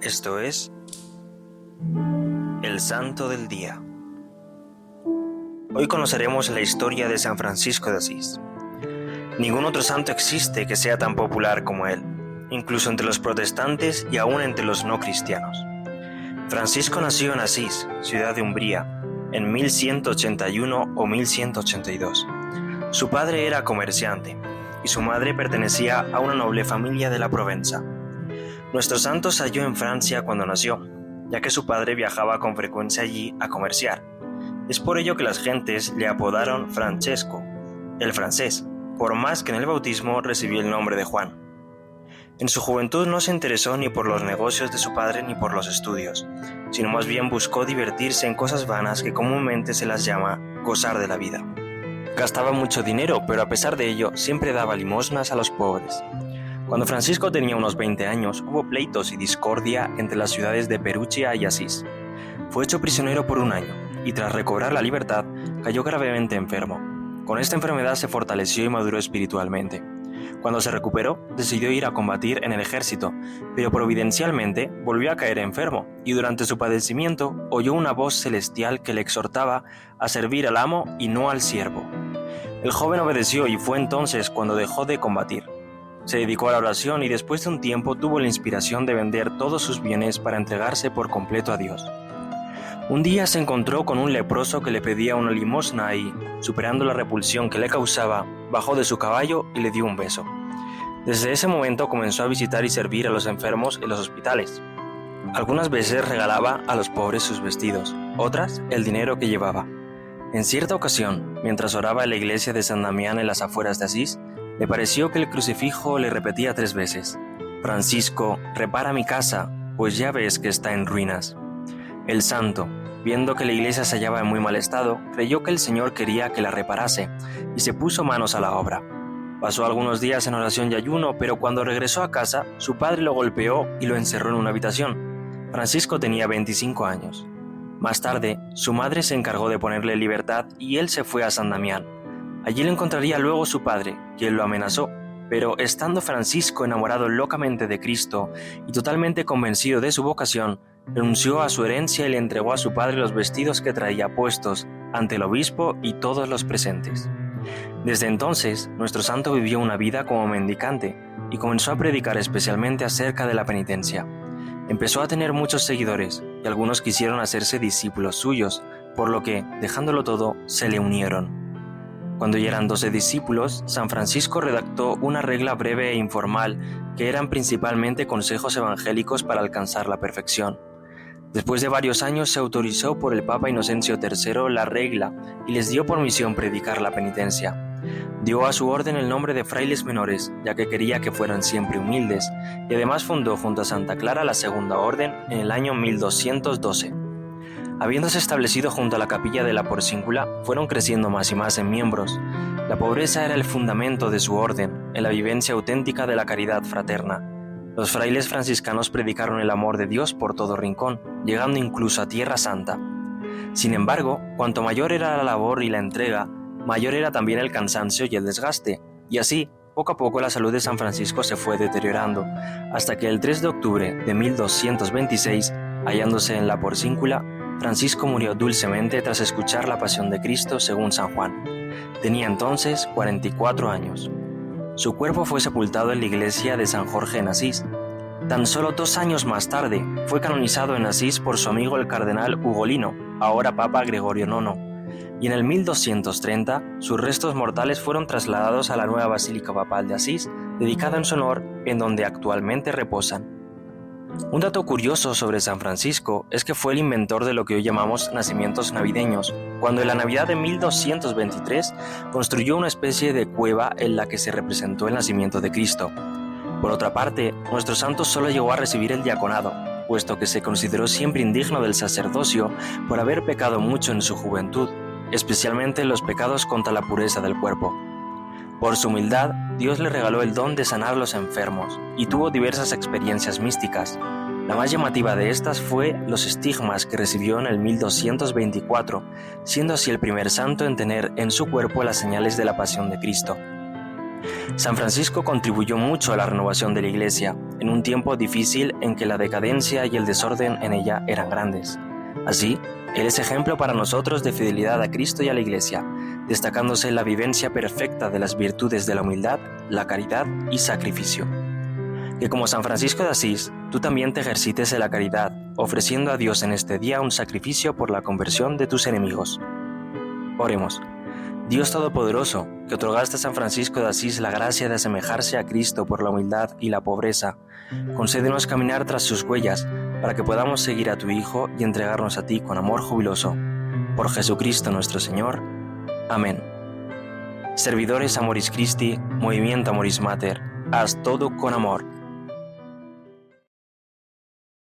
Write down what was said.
Esto es el Santo del Día. Hoy conoceremos la historia de San Francisco de Asís. Ningún otro santo existe que sea tan popular como él, incluso entre los protestantes y aún entre los no cristianos. Francisco nació en Asís, ciudad de Umbría, en 1181 o 1182. Su padre era comerciante y su madre pertenecía a una noble familia de la Provenza. Nuestro santo se halló en Francia cuando nació, ya que su padre viajaba con frecuencia allí a comerciar. Es por ello que las gentes le apodaron Francesco, el francés, por más que en el bautismo recibió el nombre de Juan. En su juventud no se interesó ni por los negocios de su padre ni por los estudios, sino más bien buscó divertirse en cosas vanas que comúnmente se las llama gozar de la vida. Gastaba mucho dinero, pero a pesar de ello siempre daba limosnas a los pobres. Cuando Francisco tenía unos 20 años, hubo pleitos y discordia entre las ciudades de Perugia y Asís. Fue hecho prisionero por un año, y tras recobrar la libertad, cayó gravemente enfermo. Con esta enfermedad se fortaleció y maduró espiritualmente. Cuando se recuperó, decidió ir a combatir en el ejército, pero providencialmente volvió a caer enfermo, y durante su padecimiento oyó una voz celestial que le exhortaba a servir al amo y no al siervo. El joven obedeció y fue entonces cuando dejó de combatir. Se dedicó a la oración y después de un tiempo tuvo la inspiración de vender todos sus bienes para entregarse por completo a Dios. Un día se encontró con un leproso que le pedía una limosna y, superando la repulsión que le causaba, bajó de su caballo y le dio un beso. Desde ese momento comenzó a visitar y servir a los enfermos en los hospitales. Algunas veces regalaba a los pobres sus vestidos, otras el dinero que llevaba. En cierta ocasión, mientras oraba en la iglesia de San Damián en las afueras de Asís, le pareció que el crucifijo le repetía 3 veces: «Francisco, repara mi casa, pues ya ves que está en ruinas». El santo, viendo que la iglesia se hallaba en muy mal estado, creyó que el Señor quería que la reparase y se puso manos a la obra. Pasó algunos días en oración y ayuno, pero cuando regresó a casa, su padre lo golpeó y lo encerró en una habitación. Francisco tenía 25 años. Más tarde, su madre se encargó de ponerle en libertad y él se fue a San Damián. Allí le encontraría luego su padre, quien lo amenazó, pero estando Francisco enamorado locamente de Cristo y totalmente convencido de su vocación, renunció a su herencia y le entregó a su padre los vestidos que traía puestos ante el obispo y todos los presentes. Desde entonces, nuestro santo vivió una vida como mendicante y comenzó a predicar especialmente acerca de la penitencia. Empezó a tener muchos seguidores y algunos quisieron hacerse discípulos suyos, por lo que, dejándolo todo, se le unieron. Cuando ya eran 12 discípulos, San Francisco redactó una regla breve e informal que eran principalmente consejos evangélicos para alcanzar la perfección. Después de varios años se autorizó por el Papa Inocencio III la regla y les dio por misión predicar la penitencia. Dio a su orden el nombre de frailes menores, ya que quería que fueran siempre humildes, y además fundó junto a Santa Clara la Segunda Orden en el año 1212. Habiéndose establecido junto a la capilla de la Porcíncula, fueron creciendo más y más en miembros. La pobreza era el fundamento de su orden, en la vivencia auténtica de la caridad fraterna. Los frailes franciscanos predicaron el amor de Dios por todo rincón, llegando incluso a Tierra Santa. Sin embargo, cuanto mayor era la labor y la entrega, mayor era también el cansancio y el desgaste, y así, poco a poco la salud de San Francisco se fue deteriorando, hasta que el 3 de octubre de 1226, hallándose en la Porcíncula, Francisco murió dulcemente tras escuchar la pasión de Cristo según San Juan. Tenía entonces 44 años. Su cuerpo fue sepultado en la iglesia de San Jorge en Asís. Tan solo 2 años más tarde fue canonizado en Asís por su amigo el cardenal Ugolino, ahora Papa Gregorio IX, y en el 1230 sus restos mortales fueron trasladados a la nueva Basílica Papal de Asís, dedicada en su honor, en donde actualmente reposan. Un dato curioso sobre San Francisco es que fue el inventor de lo que hoy llamamos nacimientos navideños, cuando en la Navidad de 1223 construyó una especie de cueva en la que se representó el nacimiento de Cristo. Por otra parte, nuestro santo solo llegó a recibir el diaconado, puesto que se consideró siempre indigno del sacerdocio por haber pecado mucho en su juventud, especialmente en los pecados contra la pureza del cuerpo. Por su humildad, Dios le regaló el don de sanar a los enfermos y tuvo diversas experiencias místicas. La más llamativa de estas fue los estigmas que recibió en el 1224, siendo así el primer santo en tener en su cuerpo las señales de la pasión de Cristo. San Francisco contribuyó mucho a la renovación de la Iglesia, en un tiempo difícil en que la decadencia y el desorden en ella eran grandes. Así, él es ejemplo para nosotros de fidelidad a Cristo y a la Iglesia, destacándose en la vivencia perfecta de las virtudes de la humildad, la caridad y sacrificio. Que como San Francisco de Asís, tú también te ejercites en la caridad, ofreciendo a Dios en este día un sacrificio por la conversión de tus enemigos. Oremos. Dios Todopoderoso, que otorgaste a San Francisco de Asís la gracia de asemejarse a Cristo por la humildad y la pobreza, concédenos caminar tras sus huellas, para que podamos seguir a tu Hijo y entregarnos a ti con amor jubiloso. Por Jesucristo nuestro Señor. Amén. Servidores Amoris Christi, Movimiento Amoris Mater, haz todo con amor.